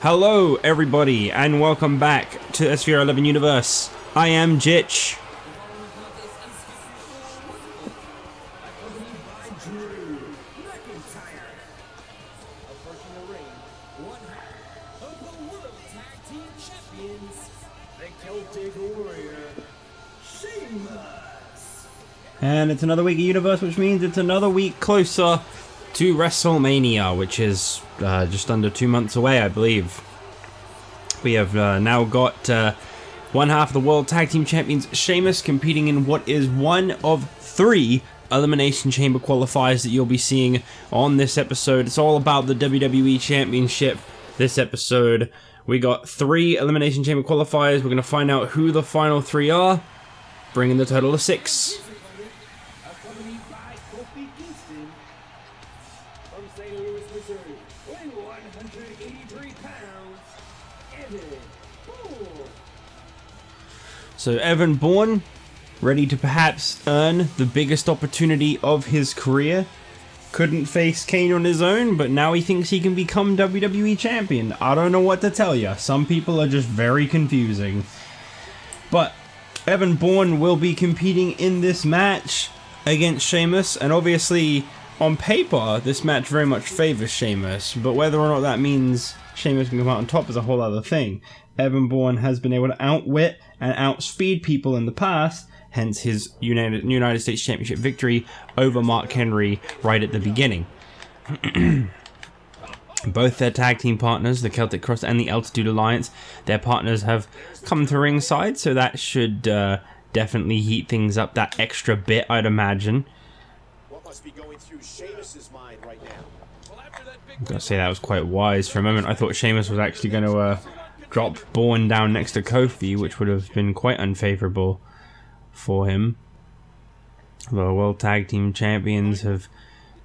Hello everybody and welcome back to SVR 11 Universe. I am Jitch. And it's another week of Universe, which means it's another week closer to WrestleMania, which is just under 2 months away, I believe. We have now got one half of the World Tag Team Champions, Sheamus, competing in what is one of 3 Elimination Chamber qualifiers that you'll be seeing on this episode. It's all about the WWE Championship this episode. We got 3 Elimination Chamber qualifiers. We're going to find out who the final 3 are, bringing the total to 6. Accompanied by Kofi Kingston from St. Louis, Missouri, weighing 183 pounds, Evan Bourne. So Evan Bourne, ready to perhaps earn the biggest opportunity of his career. Couldn't face Kane on his own, but now he thinks he can become WWE Champion. I don't know what to tell you. Some people are just very confusing. But Evan Bourne will be competing in this match against Sheamus, and obviously on paper this match very much favors Sheamus, but whether or not that means Sheamus can come out on top is a whole other thing. Evan Bourne has been able to outwit and outspeed people in the past, hence his United States Championship victory over Mark Henry right at the beginning. Both their tag team partners, the Celtic Cross and the Altitude Alliance, their partners have come to ringside, so that should definitely heat things up that extra bit, I'd imagine. What must be going through Sheamus's mind right now? I've got to say that was quite wise. For a moment I thought Sheamus was actually going to drop Bourne down next to Kofi, which would have been quite unfavourable for him. The World Tag Team Champions have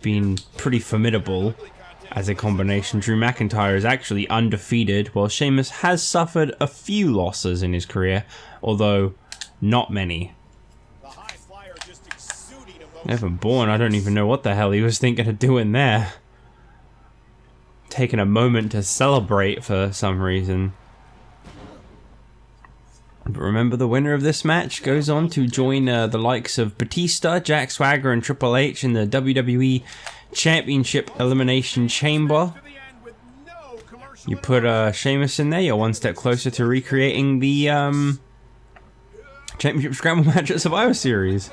been pretty formidable as a combination. Drew McIntyre is actually undefeated, while Sheamus has suffered a few losses in his career, although not many. Evan Bourne, I don't even know what the hell he was thinking of doing there. Taking a moment to celebrate for some reason. But remember, the winner of this match goes on to join the likes of Batista, Jack Swagger, and Triple H in the WWE Championship Elimination Chamber. You put Sheamus in there, you're one step closer to recreating the Championship Scramble match at Survivor Series.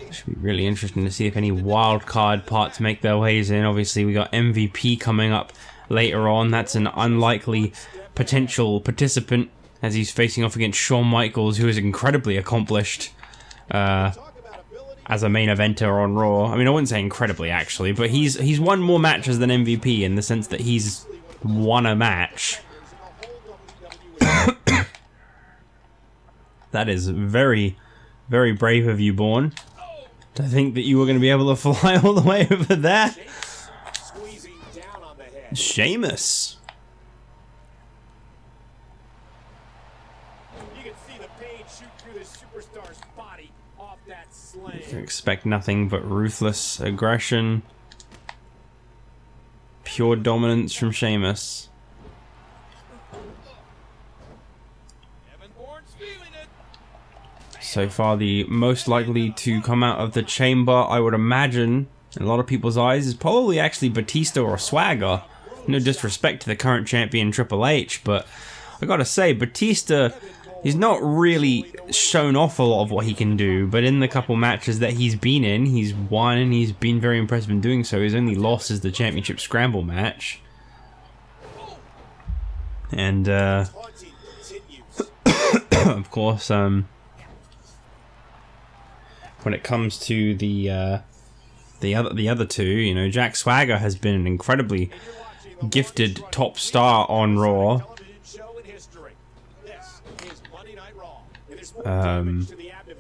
Should be really interesting to see if any wild card parts make their ways in. Obviously, we got MVP coming up later on. That's an unlikely potential participant, as he's facing off against Shawn Michaels, who is incredibly accomplished as a main eventer on Raw. I mean, I wouldn't say incredibly, actually, but he's won more matches than MVP in the sense that he's won a match. That is very, very brave of you, Bourne, to think that you were going to be able to fly all the way over there. Sheamus. You can see the pain shoot through this superstar's body off that slam. You can expect nothing but ruthless aggression. Pure dominance from Sheamus. So far, the most likely to come out of the chamber, I would imagine, in a lot of people's eyes, is probably actually Batista or Swagger. No disrespect to the current champion Triple H, but I gotta say, Batista, he's not really shown off a lot of what he can do, but in the couple matches that he's been in, he's won and he's been very impressive in doing so. His only loss is the Championship Scramble match. And, of course, when it comes to the other two, you know, Jack Swagger has been an incredibly gifted top star on Raw.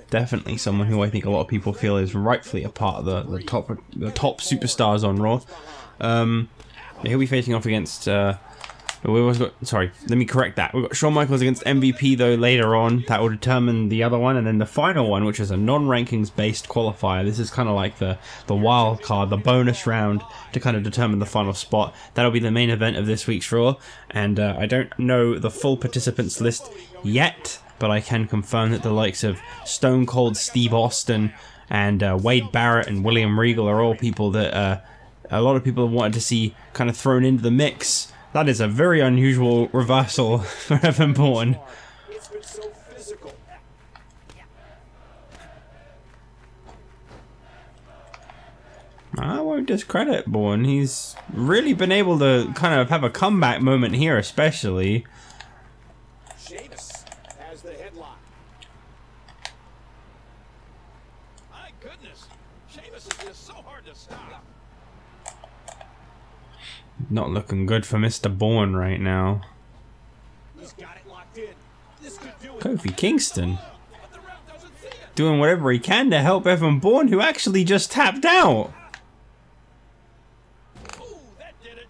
Definitely someone who I think a lot of people feel is rightfully a part of the top superstars on Raw. He'll be facing off against We always got, sorry, let me correct that. We've got Shawn Michaels against MVP though later on. That will determine the other one, and then the final one, which is a non-rankings based qualifier. This is kind of like the wild card, the bonus round to kind of determine the final spot. That'll be the main event of this week's Raw, and I don't know the full participants list yet, but I can confirm that the likes of Stone Cold Steve Austin and Wade Barrett and William Regal are all people that a lot of people have wanted to see kind of thrown into the mix. That is a very unusual reversal for Evan Bourne. It's been so physical. I won't discredit Bourne. He's really been able to kind of have a comeback moment here, especially. Sheamus has the headlock. My goodness, Sheamus is just so hard to stop. Not looking good for Mr. Bourne right now. He's got it locked in. This could do it. Kofi Kingston But the ref doesn't see it. doing whatever he can to help Evan Bourne, who actually just tapped out. Ooh, that did it.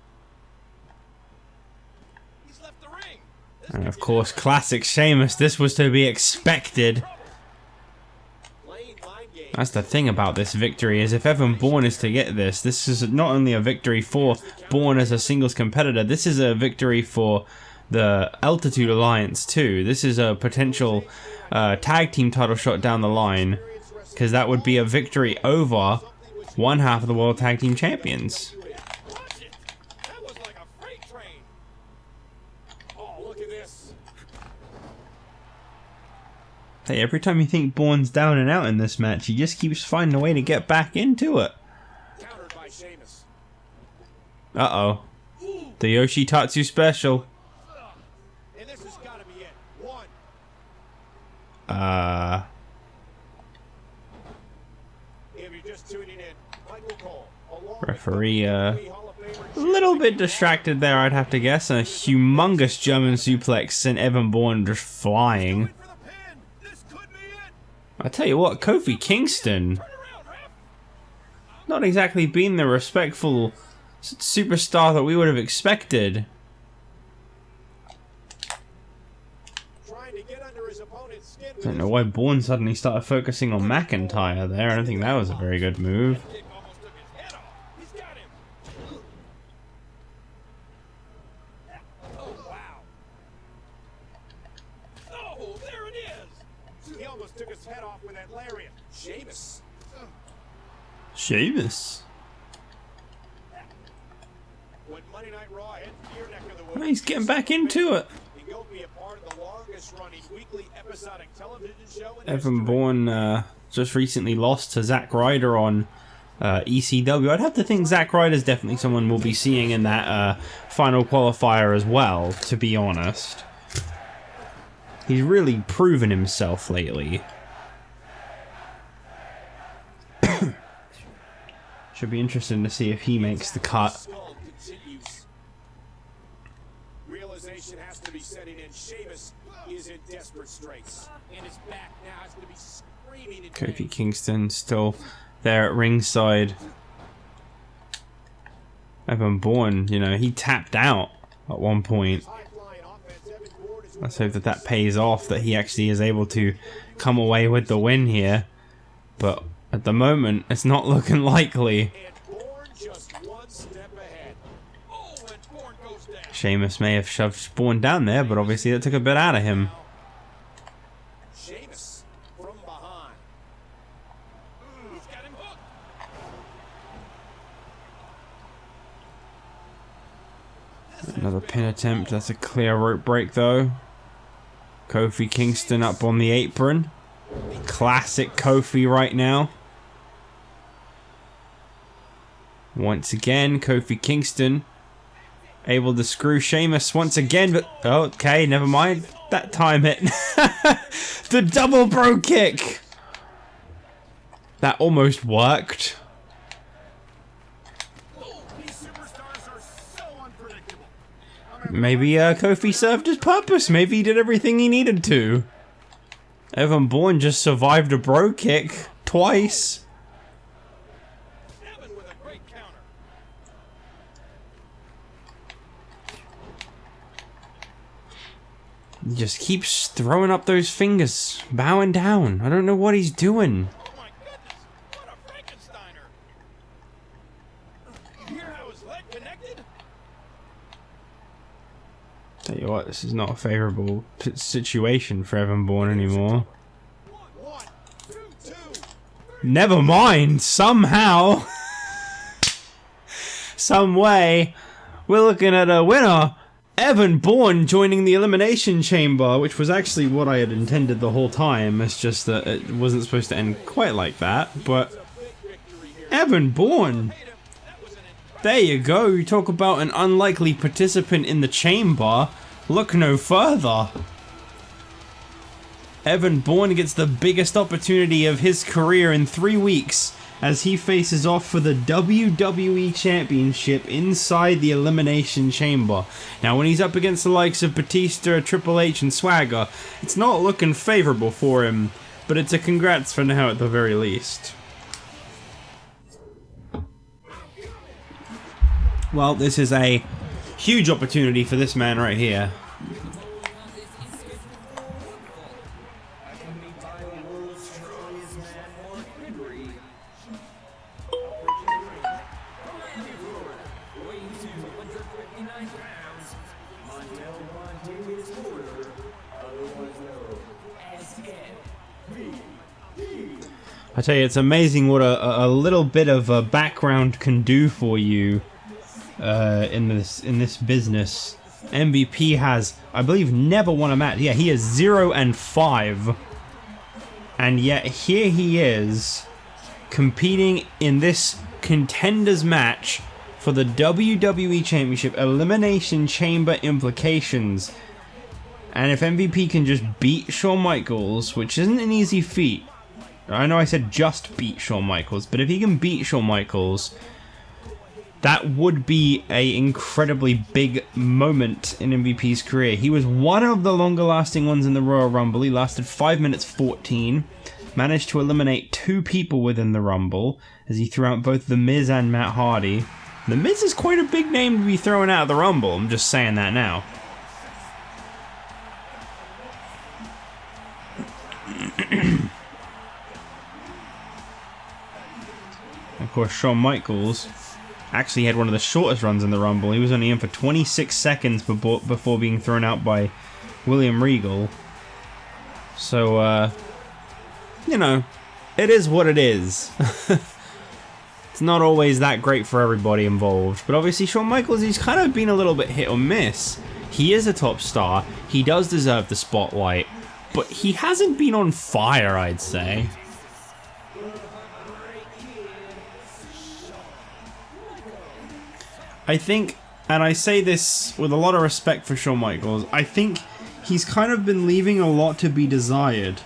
He's left the ring. This And could of get course, out. classic Sheamus. This was to be expected. Playing mind games. That's the thing about this victory, is if Evan Bourne is to get this, this is not only a victory for Bourne as a singles competitor, this is a victory for the Altitude Alliance too. This is a potential tag team title shot down the line, because that would be a victory over one half of the World Tag Team Champions. Watch it. That was like a freight train. Oh, look at this. Hey, every time you think Bourne's down and out in this match, he just keeps finding a way to get back into it. Countered by Sheamus. Uh-oh. The Yoshitatsu special. And this has got to be it. One. If you're just tuning in, Michael Cole, along with Referee, WWE Hall of Famer a little bit distracted there, I'd have to guess. A humongous German suplex sent Evan Bourne just flying. For the pin. This could be it. I tell you what, Kofi Kingston, Turn around, ref. not exactly being the respectful superstar that we would have expected. trying to get under his opponent's skin. I don't know why Bourne suddenly started focusing on McIntyre there. I don't think that was a very good move. Kick almost took his head off. He's got him. Oh, wow. Oh, there it is. He almost took his head off with that lariat. Sheamus. Sheamus. When Monday Night Raw hit your neck of the Oh, woods, he's getting back into it. and go be a part of the longest running weekly episodic television show in Evan history. Bourne just recently lost to Zack Ryder on ECW. I'd have to think Zack Ryder's definitely someone we'll be seeing in that final qualifier as well, to be honest. He's really proven himself lately. Should be interesting to see if he makes the cut. Skull continues. Realization has to be setting in. Sheamus is in desperate straits. And his back now has to be screaming in Kofi pain. Kingston still there at ringside. Evan Bourne, you know, he tapped out at one point. High-flying offense, Evan Bourne is Let's hope that that pays off, that he actually is able to come away with the win here. But at the moment, it's not looking likely. and Bourne just one step ahead. Oh, and Bourne goes down. Sheamus may have shoved Bourne down there, but obviously that took a bit out of him. Sheamus from behind. He's got him hooked. Another pin attempt. That's a clear rope break though. Kofi Kingston up on the apron. Classic Kofi right now. Once again, Kofi Kingston able to screw Sheamus once again, but oh, okay, never mind. That time it. The double bro kick. That almost worked. These superstars are so unpredictable. Maybe Kofi served his purpose. Maybe he did everything he needed to. Evan Bourne just survived a bro kick twice. Evan with a great counter. He just keeps throwing up those fingers, bowing down. I don't know what he's doing. Oh my goodness! What a Frankensteiner! You hear how his leg connected? Tell you what, this is not a favorable situation for Evan Bourne anymore. 1, 2, 2. Never mind, somehow, some way, we're looking at a winner. Evan Bourne joining the Elimination Chamber, which was actually what I had intended the whole time. It's just that it wasn't supposed to end quite like that, but Evan Bourne. There you go, you talk about an unlikely participant in the chamber. Look no further. Evan Bourne gets the biggest opportunity of his career in 3 weeks as he faces off for the WWE Championship inside the Elimination Chamber. Now, when he's up against the likes of Batista, Triple H, and Swagger, it's not looking favorable for him, but it's a congrats for now at the very least. Well, this is a huge opportunity for this man right here. I tell you, it's amazing what a little bit of a background can do for you in this business. MVP has, I believe, never won a match. Yeah, he is 0-5, and yet here he is competing in this contenders match for the WWE Championship Elimination Chamber implications. And if MVP can just beat Shawn Michaels, which isn't an easy feat. I know I said just beat Shawn Michaels, but if he can beat Shawn Michaels, that would be an incredibly big moment in MVP's career. He was one of the longer lasting ones in the Royal Rumble. He lasted 5 minutes 14, managed to eliminate 2 people within the Rumble, as he threw out both The Miz and Matt Hardy. The Miz is quite a big name to be thrown out of the Rumble, I'm just saying that now. Of course, Shawn Michaels actually had one of the shortest runs in the Rumble. He was only in for 26 seconds before being thrown out by William Regal. So, you know, it is what it is. It's not always that great for everybody involved. But obviously, Shawn Michaels, he's kind of been a little bit hit or miss. He is a top star. He does deserve the spotlight. But he hasn't been on fire, I'd say. I think, and I say this with a lot of respect for Shawn Michaels, I think he's kind of been leaving a lot to be desired.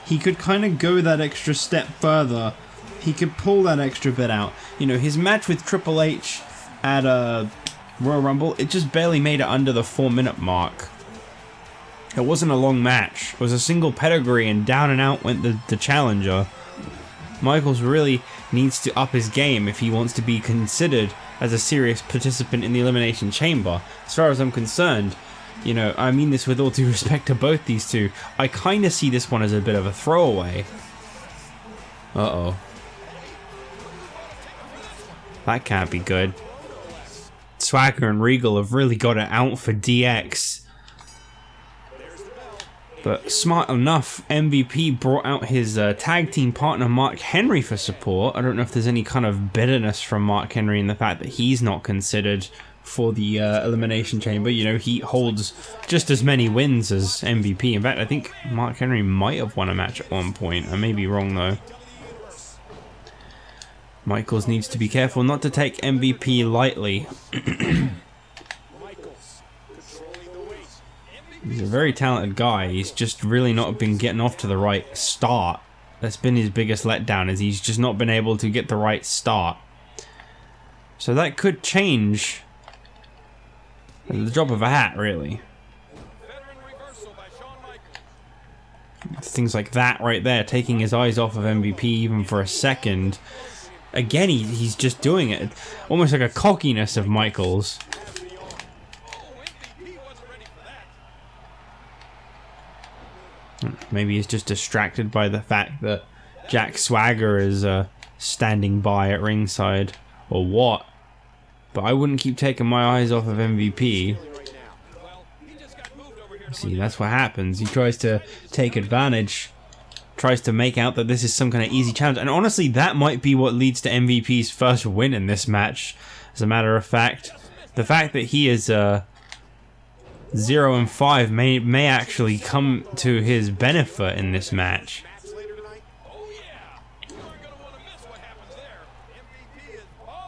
He could kind of go that extra step further. He could pull that extra bit out. You know, his match with Triple H at Royal Rumble, it just barely made it under the 4-minute mark. It wasn't a long match. It was a single pedigree and down and out went the challenger. Michaels really needs to up his game if he wants to be considered as a serious participant in the Elimination Chamber. As far as I'm concerned, you know, I mean this with all due respect to both these two, I kind of see this one as a bit of a throwaway. Uh-oh. That can't be good. Swagger and Regal have really got it out for DX. But smart enough, MVP brought out his tag team partner Mark Henry for support. I don't know if there's any kind of bitterness from Mark Henry in the fact that he's not considered for the Elimination Chamber. You know, he holds just as many wins as MVP. In fact, I think Mark Henry might have won a match at one point. I may be wrong though. Michaels needs to be careful not to take MVP lightly. He's a very talented guy. He's just really not been getting off to the right start. That's been his biggest letdown, is he's just not been able to get the right start. So that could change at the drop of a hat, really. It's things like that right there, taking his eyes off of MVP even for a second. Again, he's just doing it. Almost like a cockiness of Michaels. Maybe he's just distracted by the fact that Jack Swagger is standing by at ringside, or what? But I wouldn't keep taking my eyes off of MVP. See, that's what happens. He tries to take advantage, tries to make out that this is some kind of easy challenge. And honestly, that might be what leads to MVP's first win in this match. As a matter of fact, the fact that he is 0-5 may actually come to his benefit in this match.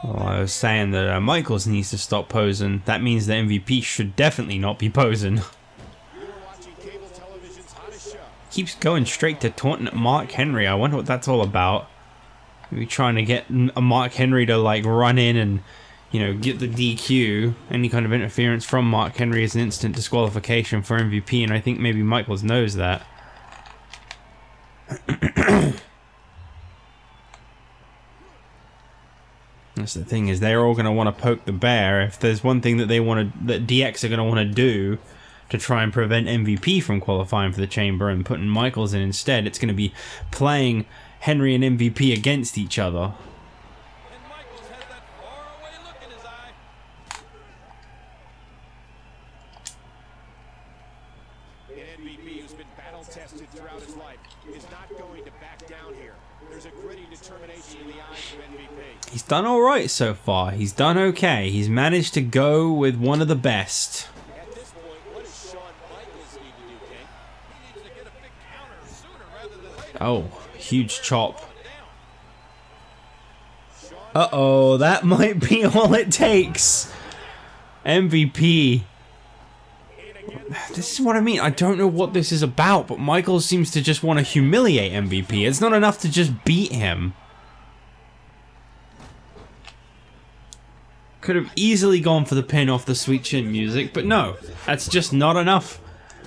Well, I was saying that Michaels needs to stop posing. That means the MVP should definitely not be posing. Keeps going straight to taunting at Mark Henry. I wonder what that's all about. Maybe trying to get a Mark Henry to like run in and, you know, get the DQ. Any kind of interference from Mark Henry is an instant disqualification for MVP, and I think maybe Michaels knows that. That's the thing, is they're all going to want to poke the bear. If there's one thing that they want to, that DX are going to want to do to try and prevent MVP from qualifying for the chamber and putting Michaels in instead, it's going to be playing Henry and MVP against each other. And Michaels has that faraway look in his eye. An MVP who's been battle-tested throughout his life is not going to back down here. There's a gritty determination in the eyes of MVP. He's done alright so far. He's done okay. He's managed to go with one of the best. At this point, what does Shawn Michaels need to do, King? He needs to get a big counter sooner rather than later. Oh, huge chop. Uh-oh, that might be all it takes. MVP. This is what I mean. I don't know what this is about, but Michaels seems to just want to humiliate MVP. It's not enough to just beat him. Could have easily gone for the pin off the Sweet Chin music, but no, that's just not enough.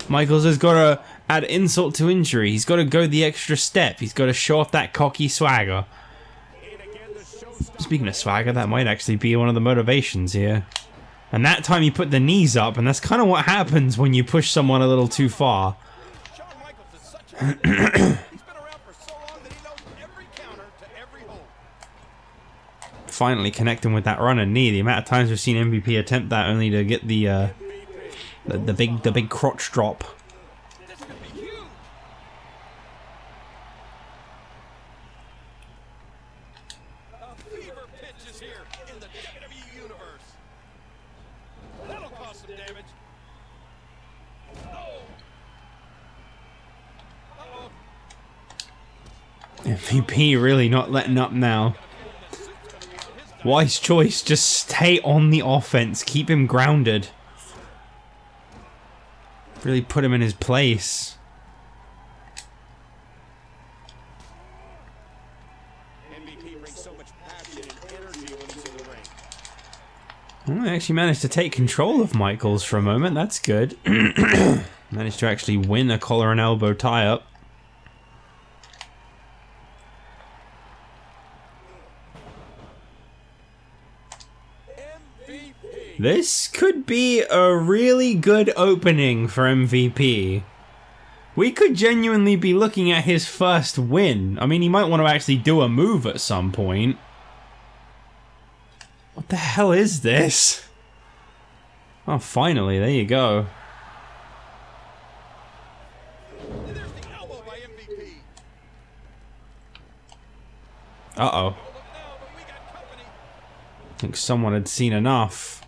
Michaels has got to add insult to injury. He's got to go the extra step. He's got to show off that cocky swagger. Speaking of swagger, that might actually be one of the motivations here. And that time he put the knees up, and that's kind of what happens when you push someone a little too far. Shawn Michaels is such a he's been around for so long that he knows every counter to every hold. Finally connecting with that running knee. The amount of times we've seen MVP attempt that only to get the big crotch drop. This could be huge. A fever pitch is here in the WWE universe. That'll cause some damage. Oh. Uh-oh. MVP really not letting up now. Wise choice, just stay on the offense, keep him grounded. Really put him in his place. MVP brings so much passion and energy when he's in the ring. Well, I actually managed to take control of Michaels for a moment, that's good. Managed to actually win a collar and elbow tie-up. This could be a really good opening for MVP. We could genuinely be looking at his first win. I mean, he might want to actually do a move at some point. What the hell is this? Oh, finally, there you go. There's the elbow by MVP. Uh-oh. Look now, but we got company. I think someone had seen enough.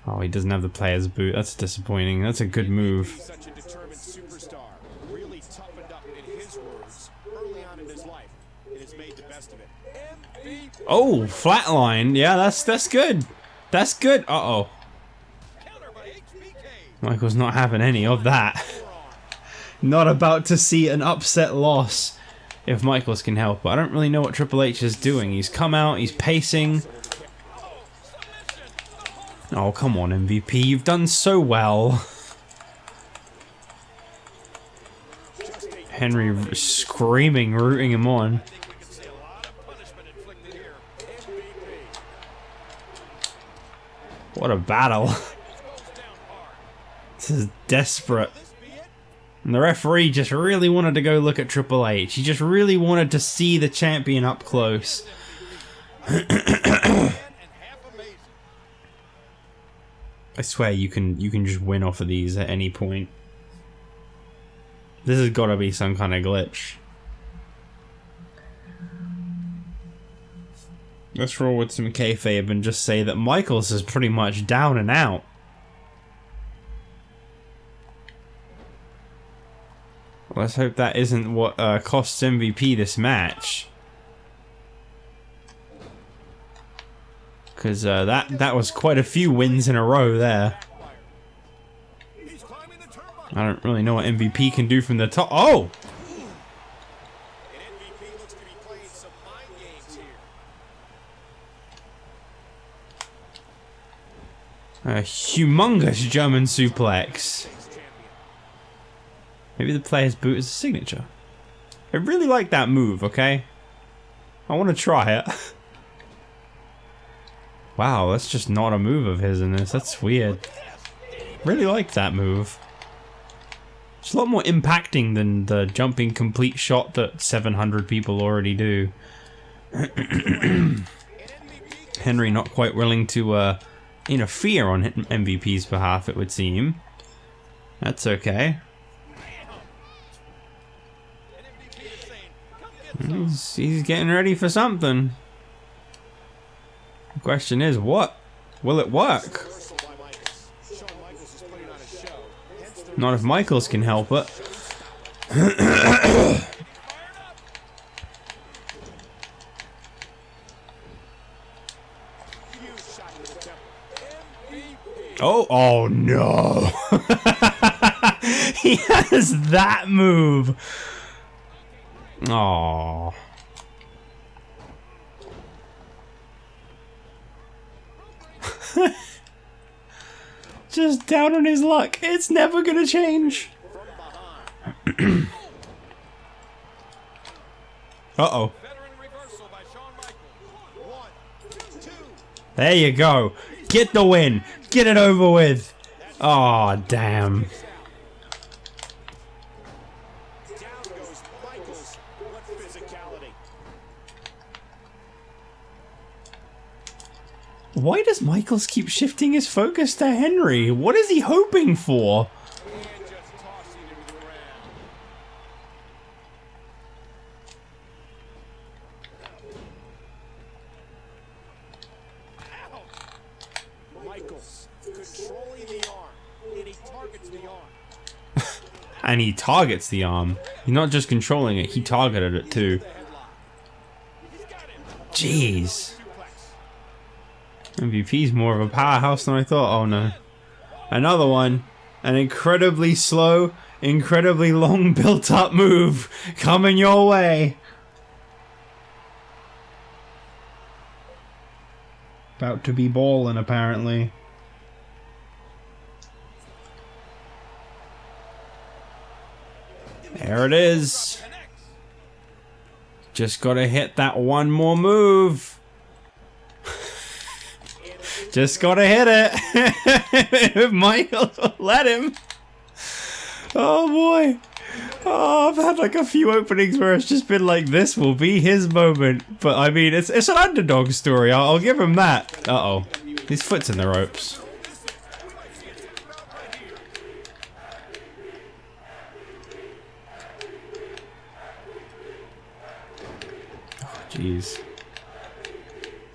Oh, he doesn't have the player's boot. That's disappointing. That's a good move. He's such a determined superstar. Really toughened up, in his words, early on in his life, and has made the best of it. MVP. Oh, flatline. Yeah, that's good. That's good. Uh-oh. Counter by HBK. Michael's not having any of that. Not about to see an upset loss if Michaels can help. But I don't really know what Triple H is doing. He's come out, he's pacing. Oh, come on, MVP. You've done so well. Henry screaming, rooting him on. I think we can see a lot of punishment inflicted here. What a battle. Goes down hard. This is desperate. This be it? And the referee just really wanted to go look at Triple H. He just really wanted to see the champion up close. I swear you can just win off of these at any point. This has got to be some kind of glitch. Let's roll with some kayfabe and just say that Michaels is pretty much down and out. Let's hope that isn't what costs MVP this match. Because that was quite a few wins in a row there. I don't really know what MVP can do from the top. Oh! MVP looks to be playing some mind games here. A humongous German suplex. Maybe the player's boot is a signature. I really like that move, okay? I want to try it. Wow, that's just not a move of his in this. That's weird. Really like that move. It's a lot more impacting than the jumping complete shot that 700 people already do. Henry not quite willing to interfere on MVP's behalf, it would seem. That's okay. He's getting ready for something. The question is, what? Will it work? Not if Michaels can help it. Oh no. He has that move. Oh. Just down on his luck. It's never gonna change. Uh-oh. There you go. Get the win. Get it over with. Oh, damn. Why does Michaels keep shifting his focus to Henry? What is he hoping for? Michaels controlling the arm, and he targets the arm. And he targets the arm. He's not just controlling it, he targeted it too. Jeez. MVP's more of a powerhouse than I thought. Oh no. Another one. An incredibly slow, incredibly long built up move coming your way. About to be ballin' apparently. There it is. Just gotta hit that one more move. Just gotta hit it. If Michaels will let him. Oh boy. Oh, I've had like a few openings where it's just been like, this will be his moment. But I mean, it's an underdog story. I'll give him that. Uh-oh. His foot's in the ropes. Oh, jeez.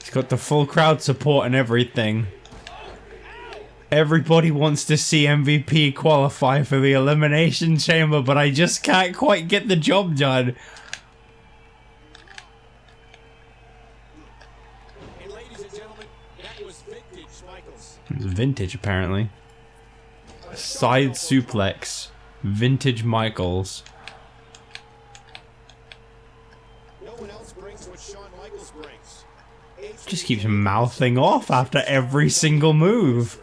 He's got the full crowd support and everything. Everybody wants to see MVP qualify for the Elimination Chamber, but I just can't quite get the job done. And ladies and gentlemen, that was vintage Michaels. It's vintage, apparently. Side suplex. Vintage Michaels. No one else brings what Shawn Michaels brings. Just keeps mouthing off after every single move.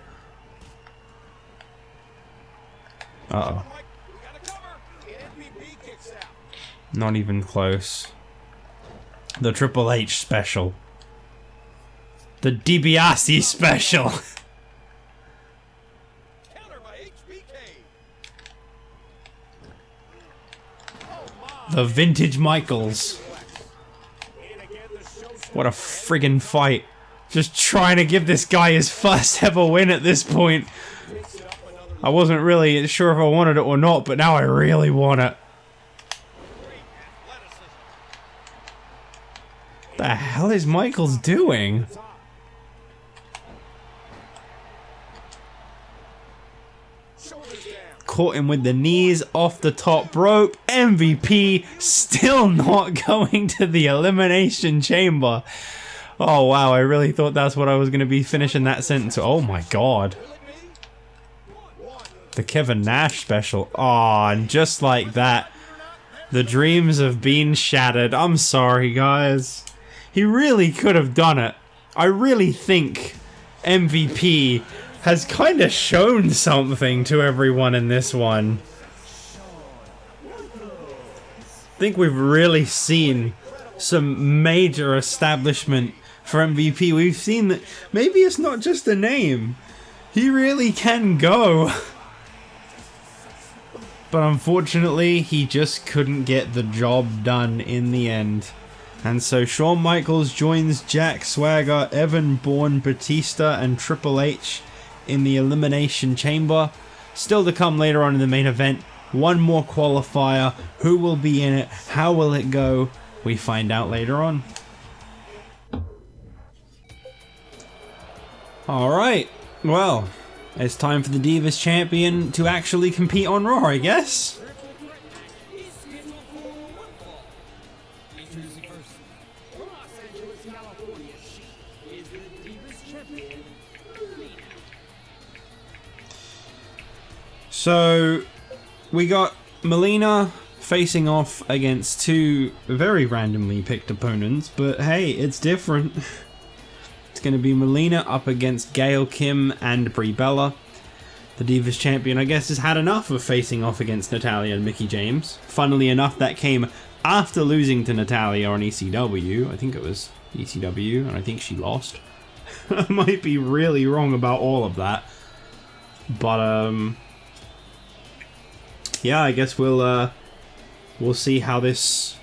Uh-oh. Not even close. The Triple H special. The DiBiase special. The vintage Michaels. What a friggin' fight. Just trying to give this guy his first ever win at this point. I wasn't really sure if I wanted it or not, but now I really want it. The hell is Michaels doing? Caught him with the knees off the top rope. MVP still not going to the Elimination Chamber. Oh wow, I really thought that's what I was going to be finishing that sentence. Oh my god. The Kevin Nash special. Oh, and just like that, the dreams have been shattered. I'm sorry, guys. He really could have done it. I really think MVP has kind of shown something to everyone in this one. I think we've really seen some major establishment for MVP. We've seen that maybe it's not just a name. He really can go. But unfortunately, he just couldn't get the job done in the end. And so Shawn Michaels joins Jack Swagger, Evan, Bourne, Batista, and Triple H in the Elimination Chamber. Still to come later on in the main event. One more qualifier. Who will be in it? How will it go? We find out later on. Alright, well, it's time for the Divas Champion to actually compete on Raw, I guess. So, we got Melina facing off against two very randomly picked opponents, but hey, it's different. It's going to be Melina up against Gail, Kim, and Brie Bella. The Divas Champion, I guess, has had enough of facing off against Natalya and Mickie James. Funnily enough, that came after losing to Natalya on ECW. I think it was ECW, and I think she lost. I might be really wrong about all of that. But, yeah, I guess we'll see how this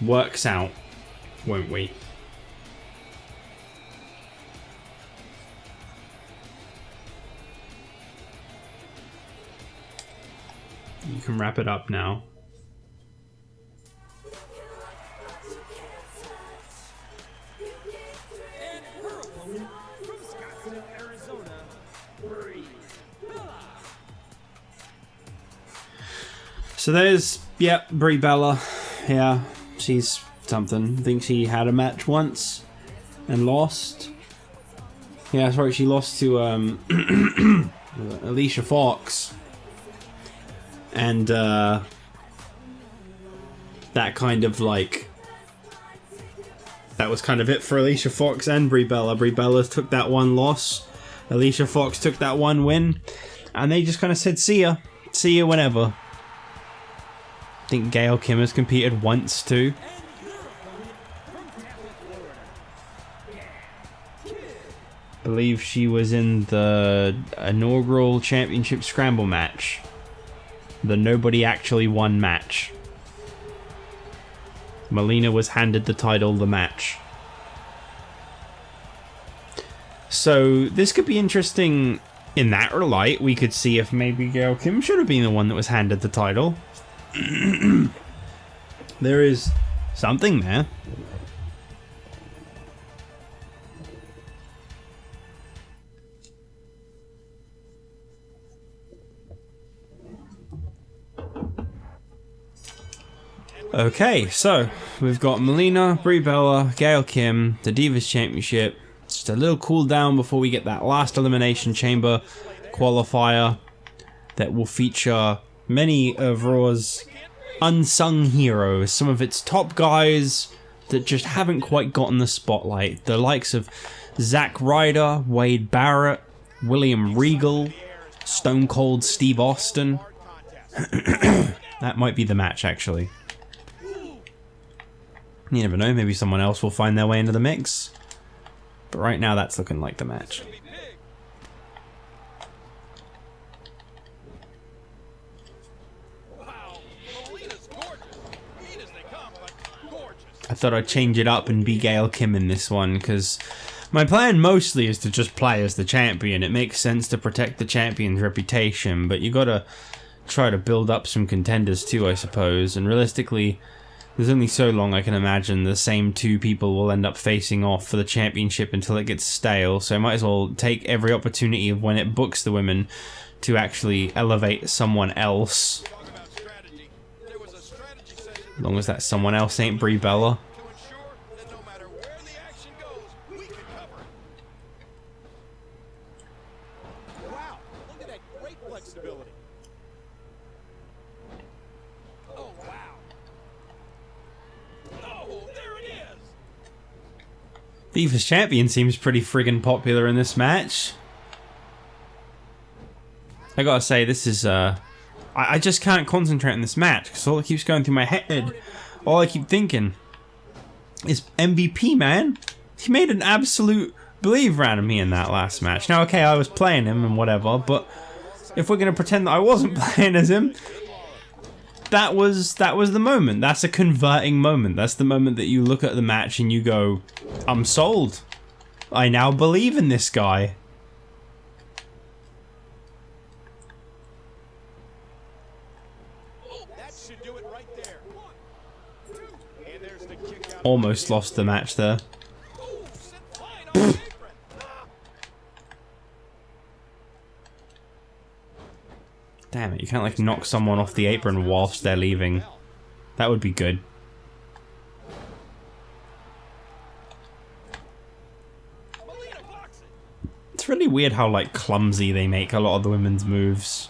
works out, won't we? You can wrap it up now. And her opponent from Scottsdale, Arizona, Brie. So there's, yep, Brie Bella. Yeah, she's something. I think she had a match once and lost. Yeah, that's right, she lost to Alicia Fox. And that kind of like, that was kind of it for Alicia Fox and Brie Bella. Brie Bella took that one loss. Alicia Fox took that one win. And they just kind of said, see ya. See ya whenever. I think Gail Kim has competed once too. I believe she was in the inaugural championship scramble match. The nobody actually won match. Melina was handed the title the match. So this could be interesting in that light. We could see if maybe Gail Kim should have been the one that was handed the title. There is something there. Okay, so we've got Melina, Brie Bella, Gail Kim, the Divas Championship. Just a little cool down before we get that last Elimination Chamber qualifier that will feature many of Raw's unsung heroes, some of its top guys that just haven't quite gotten the spotlight. The likes of Zack Ryder, Wade Barrett, William Regal, Stone Cold Steve Austin. That might be the match, actually. You never know, maybe someone else will find their way into the mix. But right now, that's looking like the match. Wow, Melina's gorgeous. I thought I'd change it up and be Gail Kim in this one, because my plan mostly is to just play as the champion. It makes sense to protect the champion's reputation, but you gotta try to build up some contenders too, I suppose. And realistically, there's only so long I can imagine the same two people will end up facing off for the championship until it gets stale, so I might as well take every opportunity of when it books the women to actually elevate someone else. As long as that someone else ain't Brie Bella. To ensure that no matter where the action goes, we can cover. Wow, look at that great flexibility. Oh, wow. Oh, there it is. Divas Champion seems pretty friggin' popular in this match. I gotta say, this is, I just can't concentrate on this match, because all that keeps going through my head, all I keep thinking is MVP, man. He made an absolute believer out of me in that last match. Now, okay, I was playing him and whatever, but if we're gonna pretend that I wasn't playing as him, that was the moment. That's a converting moment. That's the moment that you look at the match and you go, I'm sold. I now believe in this guy. That should do it right there. And there's the kick out. Almost lost the match there. Oh, sent flying off the apron. Damn it, you can't like knock someone off the apron whilst they're leaving. That would be good. Melina blocks it. It's really weird how like clumsy they make a lot of the women's moves.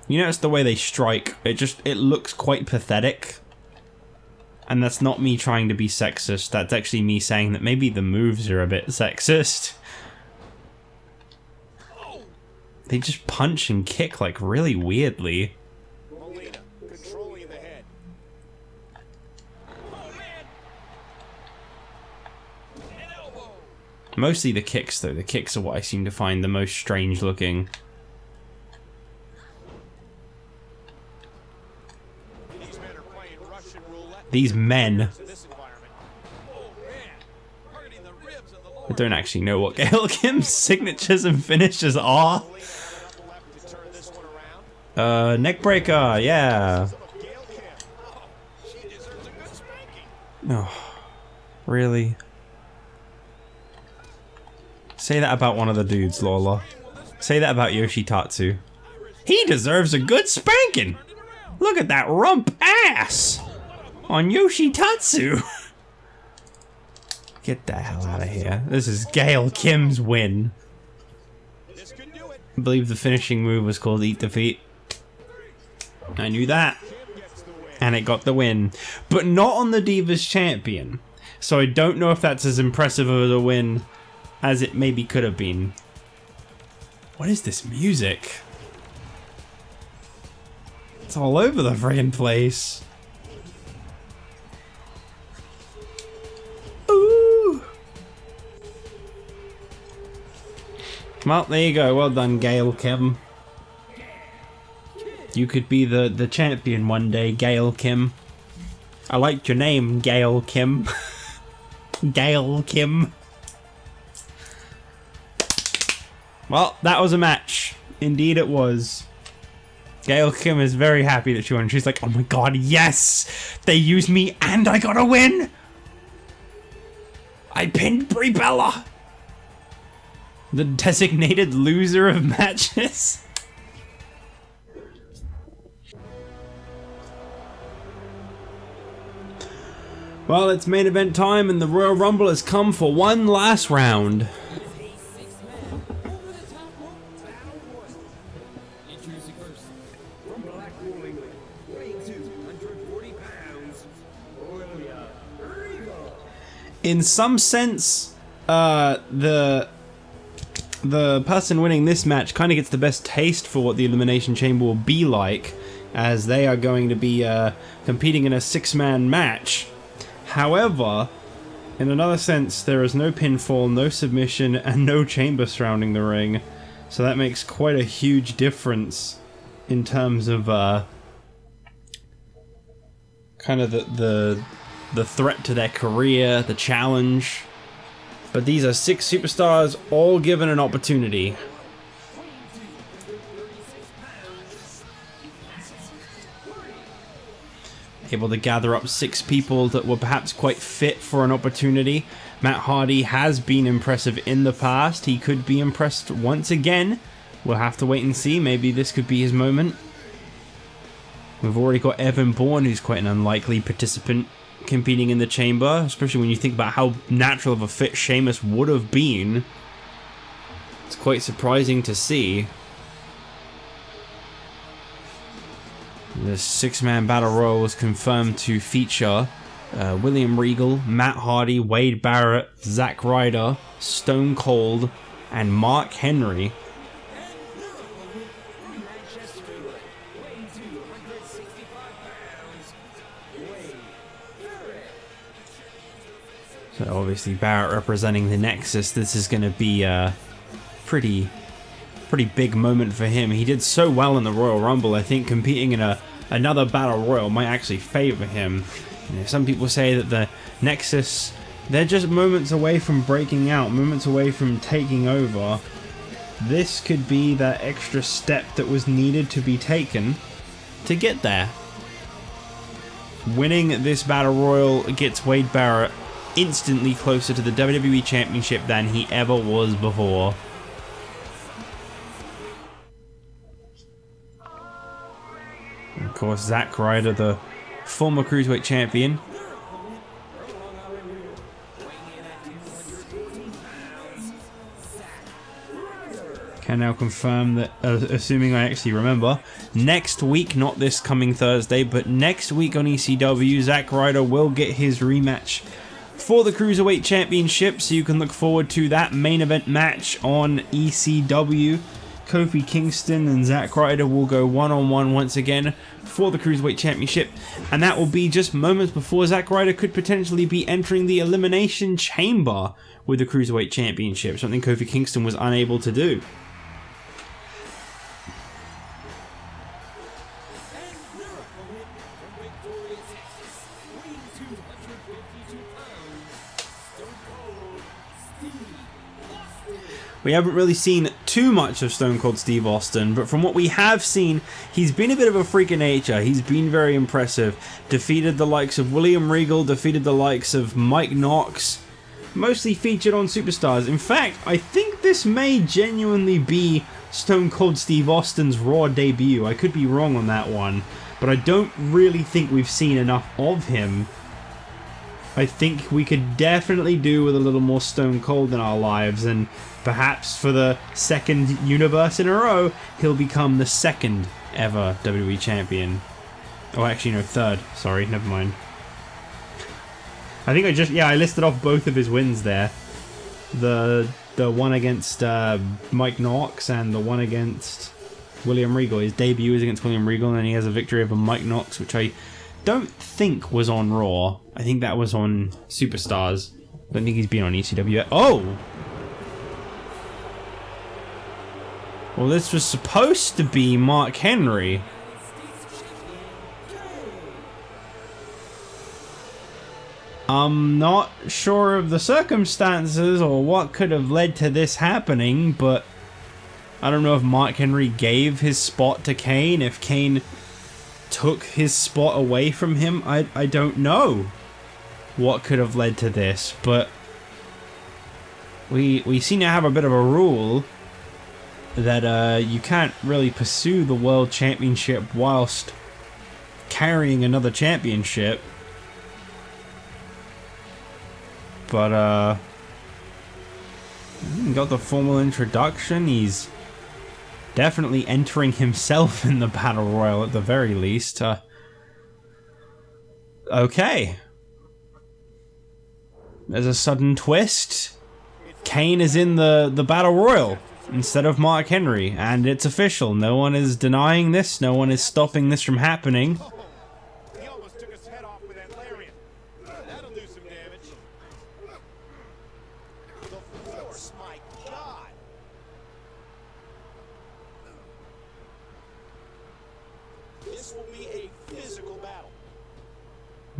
You notice the way they strike, it looks quite pathetic. And that's not me trying to be sexist, that's actually me saying that maybe the moves are a bit sexist. They just punch and kick like really weirdly. Melina controlling the head. Oh, man. An elbow. Mostly the kicks though, the kicks are what I seem to find the most strange looking. These men are playing Russian roulette. These men. In this environment. Oh, man. Targeting the ribs and the lower. I don't actually know what Gail Kim's signatures and finishes are. Melina coming up the left to turn this one around. Neckbreaker, yeah. Some of Gail Kim. Oh, she deserves a good spanking. No, really? Say that about one of the dudes, Lola. Say that about Yoshitatsu. He deserves a good spanking! Look at that rump ass! On Yoshitatsu! Get the hell out of here. This is Gail Kim's win. This could do it. I believe the finishing move was called Eat Defeat. I knew that. Kim gets the win. And it got the win. But not on the Divas Champion. So I don't know if that's as impressive of a win as it maybe could have been. What is this music? It's all over the friggin' place. Ooh. Well, there you go. Well done, Gail Kim. You could be the champion one day, Gail Kim. I liked your name, Gail Kim. Gail Kim. Well, that was a match. Indeed it was. Gail Kim is very happy that she won. She's like, oh my god, yes! They used me and I got a win! I pinned Brie Bella! The designated loser of matches. Well, it's main event time and the Royal Rumble has come for one last round. Introducing first, from Blackpool, England, weighing 240 pounds, Regal. In some sense, the person winning this match kind of gets the best taste for what the Elimination Chamber will be like, as they are going to be competing in a six-man match. However, in another sense, there is no pinfall, no submission, and no chamber surrounding the ring, so that makes quite a huge difference in terms of kind of the the threat to their career, the challenge. But these are 6 superstars all given an opportunity. Able to gather up 6 people that were perhaps quite fit for an opportunity. Matt Hardy has been impressive in the past. He could be impressed once again. We'll have to wait and see. Maybe this could be his moment. We've already got Evan Bourne, who's quite an unlikely participant competing in the chamber, especially when you think about how natural of a fit Sheamus would have been. It's quite surprising to see. The 6-man battle royal was confirmed to feature William Regal, Matt Hardy, Wade Barrett, Zack Ryder, Stone Cold, and Mark Henry. So obviously Barrett representing the Nexus. This is going to be a pretty big moment for him. He did so well in the Royal Rumble. I think competing in another Battle Royal might actually favor him. You know, some people say that the Nexus, they're just moments away from breaking out, moments away from taking over. This could be that extra step that was needed to be taken to get there. Winning this Battle Royal gets Wade Barrett instantly closer to the WWE Championship than he ever was before. Of course, Zack Ryder, the former Cruiserweight Champion. Can now confirm that, assuming I actually remember, next week, not this coming Thursday, but next week on ECW, Zack Ryder will get his rematch for the Cruiserweight Championship, so you can look forward to that main event match on ECW. Kofi Kingston and Zack Ryder will go one-on-one once again for the Cruiserweight Championship, and that will be just moments before Zack Ryder could potentially be entering the Elimination Chamber with the Cruiserweight Championship, something Kofi Kingston was unable to do. We haven't really seen too much of Stone Cold Steve Austin, but from what we have seen, he's been a bit of a freak of nature. He's been very impressive. Defeated the likes of William Regal, defeated the likes of Mike Knox, mostly featured on Superstars. In fact, I think this may genuinely be Stone Cold Steve Austin's Raw debut. I could be wrong on that one, but I don't really think we've seen enough of him. I think we could definitely do with a little more Stone Cold in our lives, and perhaps for the 2nd universe in a row, he'll become the 2nd ever WWE Champion. Oh, actually, no, 3rd. Sorry, never mind. I think I listed off both of his wins there. The one against Mike Knox and the one against William Regal. His debut is against William Regal, and then he has a victory over Mike Knox, which I don't think was on Raw. I think that was on Superstars. I don't think he's been on ECW yet. Oh! Well, this was supposed to be Mark Henry. I'm not sure of the circumstances or what could have led to this happening, but I don't know if Mark Henry gave his spot to Kane, if Kane took his spot away from him. I don't know what could have led to this, but we seem to have a bit of a rule that you can't really pursue the World Championship whilst carrying another championship. But got the formal introduction. He's definitely entering himself in the Battle Royal at the very least. Okay. There's a sudden twist. Kane is in the Battle Royal instead of Mark Henry, and it's official. No one is denying this. No one is stopping this from happening. He almost took his head off with that lariat. That'll do some damage. The force, my God. This will be a physical battle.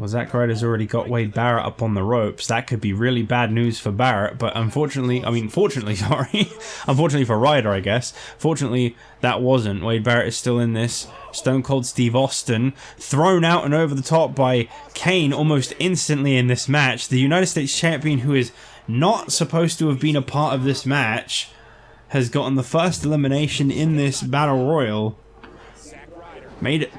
Well, Zack Ryder's already got Wade Barrett up on the ropes. That could be really bad news for Barrett, but unfortunately, fortunately, sorry. Unfortunately for Ryder, I guess. Fortunately, that wasn't. Wade Barrett is still in this. Stone Cold Steve Austin thrown out and over the top by Kane almost instantly in this match. The United States Champion, who is not supposed to have been a part of this match, has gotten the first elimination in this Battle Royal.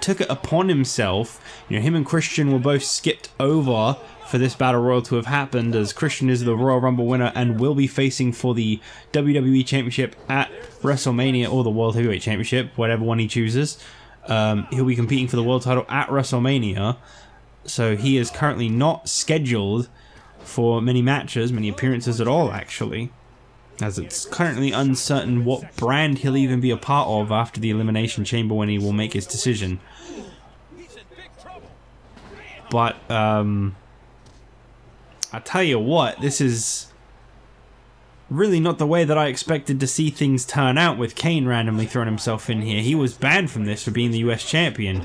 Took it upon himself. You know, him and Christian were both skipped over for this Battle Royal to have happened, as Christian is the Royal Rumble winner and will be facing for the WWE Championship at WrestleMania, or the World Heavyweight Championship, whatever one he chooses. He'll be competing for the world title at WrestleMania, so he is currently not scheduled for many matches, many appearances at all, actually, as it's currently uncertain what brand he'll even be a part of after the Elimination Chamber when he will make his decision. But, I tell you what, this is really not the way that I expected to see things turn out, with Kane randomly throwing himself in here. He was banned from this for being the US Champion.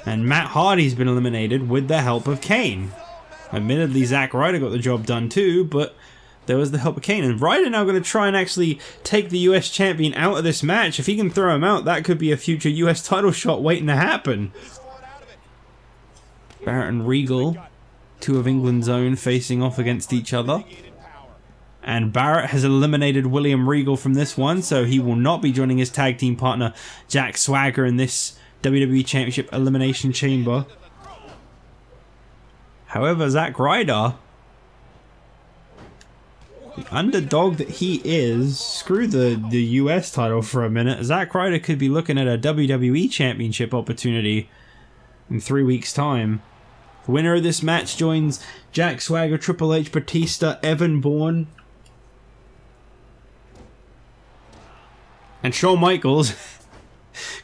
And Matt Hardy's been eliminated with the help of Kane. Admittedly, Zack Ryder got the job done too, but there was the help of Kane. And Ryder now going to try and actually take the US Champion out of this match. If he can throw him out, that could be a future US title shot waiting to happen. Barrett and Regal, two of England's own, facing off against each other. And Barrett has eliminated William Regal from this one, so he will not be joining his tag team partner Jack Swagger in this WWE Championship Elimination Chamber. However, Zack Ryder, the underdog that he is, screw the US title for a minute, Zack Ryder could be looking at a WWE Championship opportunity in 3 weeks' time. The winner of this match joins Jack Swagger, Triple H, Batista, Evan Bourne, and Shawn Michaels.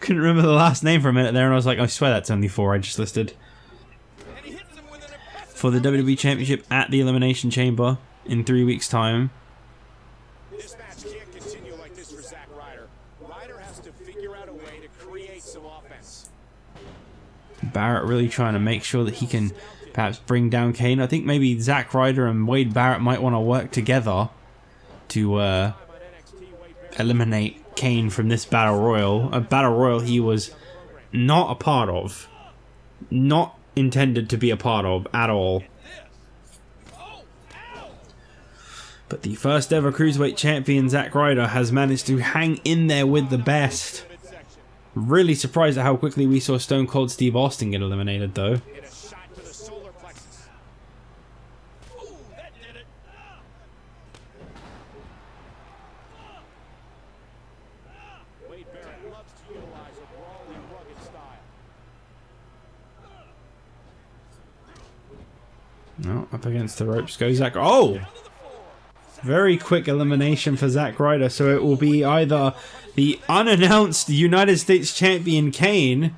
Couldn't remember the last name for a minute there, and I was like, I swear that's only 4 I just listed. For the WWE Championship at the Elimination Chamber in 3 weeks' time. This match can't continue like this for Zack Ryder. Ryder has to figure out a way to create some offense. Barrett really trying to make sure that he can perhaps bring down Kane. I think maybe Zack Ryder and Wade Barrett might want to work together to eliminate Kane from this Battle Royal. A Battle Royal he was not a part of. Not intended to be a part of at all. But the first ever Cruiserweight Champion, Zack Ryder, has managed to hang in there with the best. Really surprised at how quickly we saw Stone Cold Steve Austin get eliminated, though. No, up against the ropes goes Zack. Oh! Very quick elimination for Zack Ryder, so it will be either the unannounced United States Champion Kane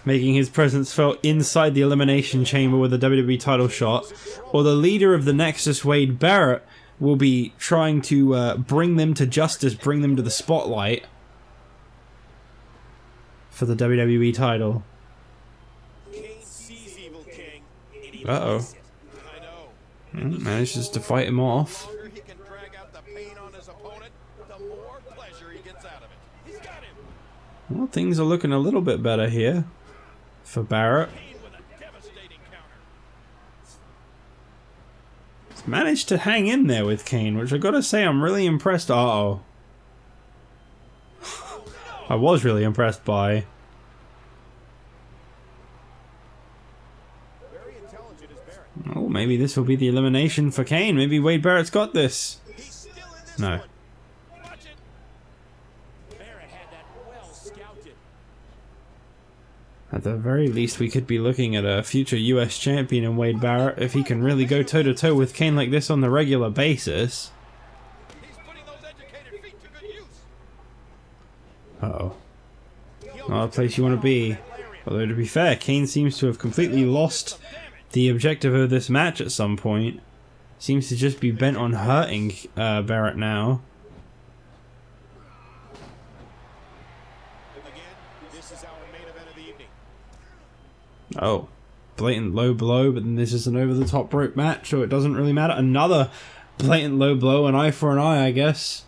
making his presence felt inside the Elimination Chamber with a WWE title shot, or the leader of the Nexus, Wade Barrett, will be trying to bring them to justice, bring them to the spotlight for the WWE title. Uh-oh. Manages to fight him off. Well, things are looking a little bit better here for Barrett. He's managed to hang in there with Kane, which I gotta say I'm really impressed. Uh-oh. I was really impressed by. Oh, maybe this will be the elimination for Kane. Maybe Wade Barrett's got this. No. At the very least, we could be looking at a future US champion in Wade Barrett if he can really go toe-to-toe with Kane like this on the regular basis. Uh-oh. Not a place you want to be. Although, to be fair, Kane seems to have completely lost the objective of this match at some point. Seems to just be bent on hurting Barrett now. Oh. blatant low blow, but then this is an over-the-top rope match, so it doesn't really matter. Another blatant low blow, an eye for an eye, I guess.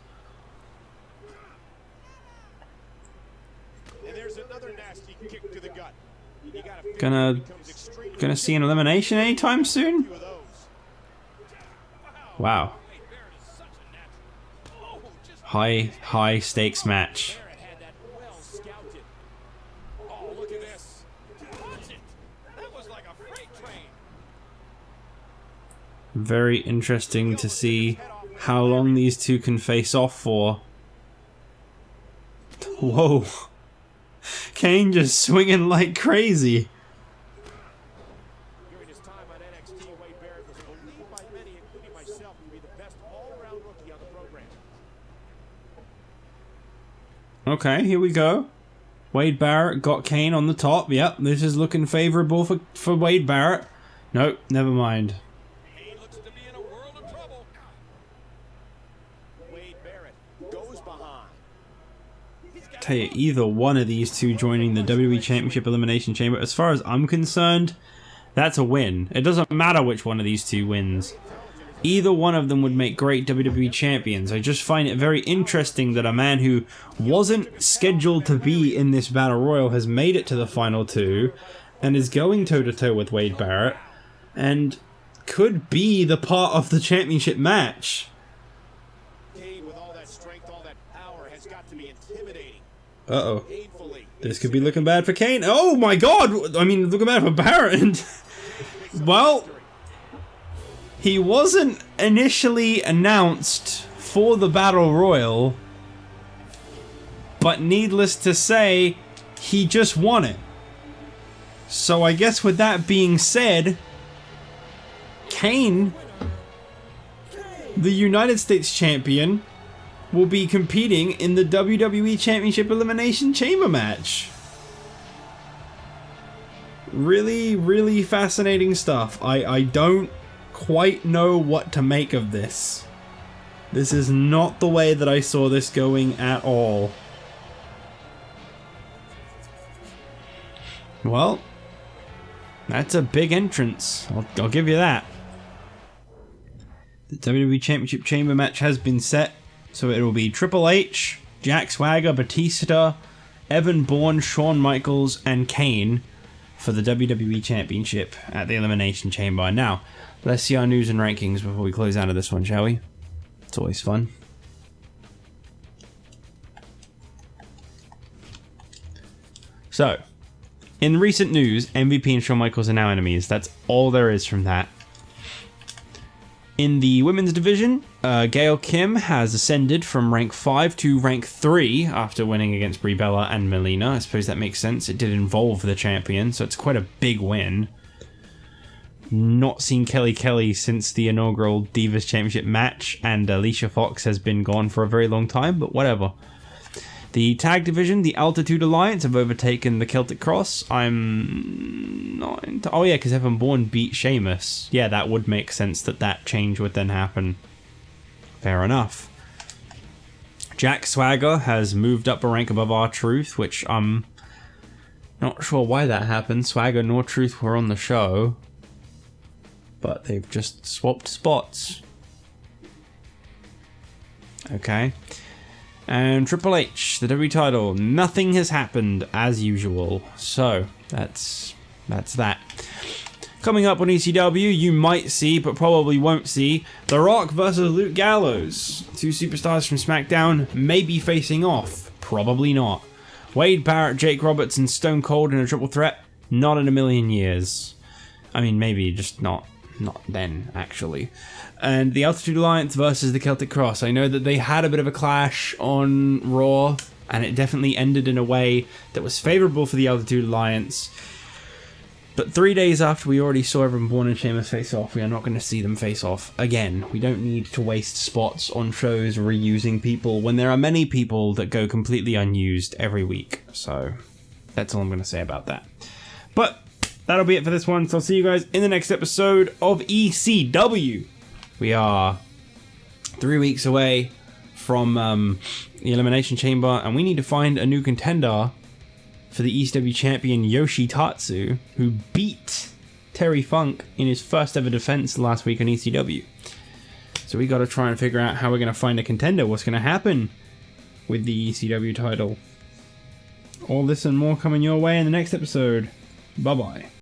And there's another nasty kick to the gut. You gotta figure Gonna it becomes extremely Gonna see an elimination anytime soon? few of those. Wow. High stakes match. Barrett had that well scouted. Oh, look at this. Watch it. That was like a freight train. Very interesting to see how long these two can face off for. Whoa. Kane just swinging like crazy. During his time on NXT, Wade Barrett was believed by many, including myself, to be the best all-around rookie on the program. Okay, here we go. Wade Barrett got Kane on the top. Yep, this is looking favorable for Wade Barrett. Nope, never mind. He looks to be in a world of trouble. Wade Barrett goes behind. Tell you, either one of these two joining the WWE Championship Elimination Chamber, as far as I'm concerned, that's a win. It doesn't matter which one of these two wins. Either one of them would make great WWE champions. I just find it very interesting that a man who wasn't scheduled to be in this Battle Royal has made it to the final two and is going toe-to-toe with Wade Barrett and could be the part of the championship match. Kane, with all that strength, all that power, has got to be intimidating. Uh-oh. Painfully. This could be looking bad for Kane. Oh my god! I mean, looking bad for Barrett. Well, he wasn't initially announced for the Battle Royal, but needless to say, he just won it. So I guess with that being said, Kane, the United States champion, will be competing in the WWE Championship Elimination Chamber match. Really, really fascinating stuff. I don't quite know what to make of this. This is not the way that I saw this going at all. Well, that's a big entrance. I'll give you that. The WWE Championship Chamber match has been set, so it will be Triple H, Jack Swagger, Batista, Evan Bourne, Shawn Michaels, and Kane for the WWE Championship at the Elimination Chamber. Now, let's see our news and rankings before we close out of this one, shall we? It's always fun. So, in recent news, MVP and Shawn Michaels are now enemies. That's all there is from that. In the women's division, Gail Kim has ascended from rank 5 to rank 3 after winning against Brie Bella and Melina. I suppose that makes sense. It did involve the champion, so it's quite a big win. Not seen Kelly since the inaugural Divas Championship match, and Alicia Fox has been gone for a very long time, but whatever. The tag division, the Altitude Alliance, have overtaken the Celtic Cross. I'm not into... Oh yeah, because Evan Bourne beat Sheamus. Yeah, that would make sense that change would then happen. Fair enough. Jack Swagger has moved up a rank above R-Truth, which I'm not sure why that happened. Swagger nor Truth were on the show, but they've just swapped spots. Okay. And Triple H, the WWE title. Nothing has happened as usual. So, that's that. Coming up on ECW, you might see, but probably won't see, The Rock versus Luke Gallows. Two superstars from SmackDown may be facing off. Probably not. Wade Barrett, Jake Roberts, and Stone Cold in a triple threat? Not in a million years. I mean, maybe just not then, actually. And the Altitude Alliance versus the Celtic Cross. I know that they had a bit of a clash on Raw, and it definitely ended in a way that was favourable for the Altitude Alliance. But 3 days after we already saw Evan Bourne and Sheamus face off, we are not going to see them face off again. We don't need to waste spots on shows reusing people when there are many people that go completely unused every week. So that's all I'm going to say about that. But that'll be it for this one. So I'll see you guys in the next episode of ECW. We are 3 weeks away from the Elimination Chamber, and we need to find a new contender for the ECW champion Yoshi Tatsu, who beat Terry Funk in his first ever defense last week on ECW. So we got to try and figure out how we're going to find a contender. What's going to happen with the ECW title. All this and more coming your way in the next episode. Bye bye.